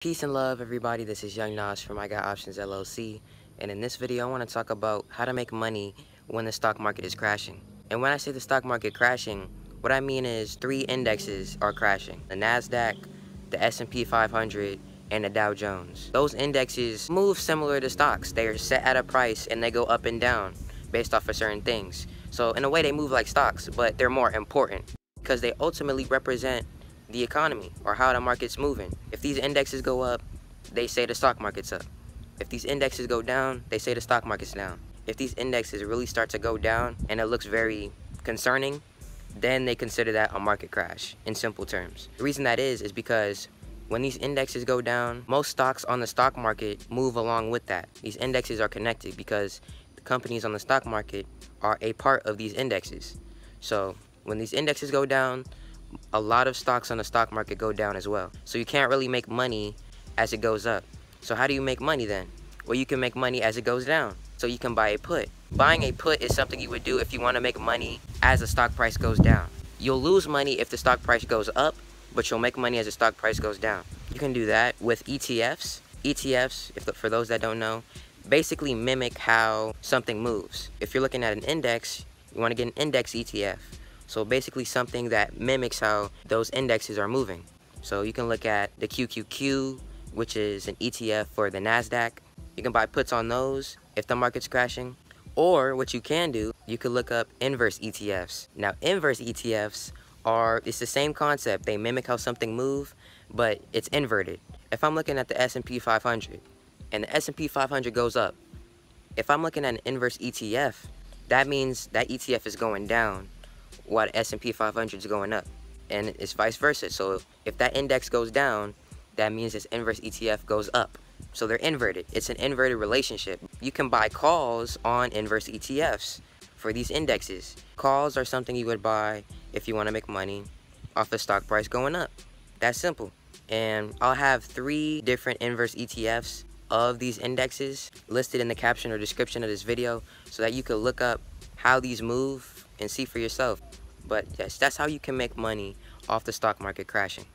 Peace and love, everybody. This is Young Nas from iGotOptions LLC, and in this video I want to talk about how to make money when the stock market is crashing. And when I say the stock market crashing, what I mean is 3 indexes are crashing: the NASDAQ, the S&P 500, and the Dow Jones. Those indexes move similar to stocks. They are set at a price and they go up and down based off of certain things. So in a way they move like stocks, but they're more important because they ultimately represent the economy or how the market's moving. If these indexes go up, they say the stock market's up. If these indexes go down, they say the stock market's down. If these indexes really start to go down and it looks very concerning, then they consider that a market crash, in simple terms. The reason that is because when these indexes go down, most stocks on the stock market move along with that. These indexes are connected because the companies on the stock market are a part of these indexes. So when these indexes go down, a lot of stocks on the stock market go down as well. So you can't really make money as it goes up. So how do you make money then? Well, you can make money as it goes down. So you can buy a put. Buying a put is something you would do if you want to make money as the stock price goes down. You'll lose money if the stock price goes up, but you'll make money as the stock price goes down. You can do that with ETFs. ETFs, for those that don't know, basically mimic how something moves. If you're looking at an index, you want to get an index ETF. So basically something that mimics how those indexes are moving. So you can look at the QQQ, which is an ETF for the NASDAQ. You can buy puts on those if the market's crashing. Or what you can do, you could look up inverse ETFs. Now inverse ETFs it's the same concept. They mimic how something moves, but it's inverted. If I'm looking at the S&P 500 and the S&P 500 goes up, if I'm looking at an inverse ETF, that means that ETF is going down while the S&P 500 is going up, and it's vice versa. So if that index goes down, that means this inverse ETF goes up. So they're inverted. It's an inverted relationship. You can buy calls on inverse ETFs for these indexes. Calls are something you would buy if you want to make money off the stock price going up. That's simple. And I'll have 3 different inverse ETFs of these indexes listed in the caption or description of this video so that you can look up how these move and see for yourself. But yes, that's how you can make money off the stock market crashing.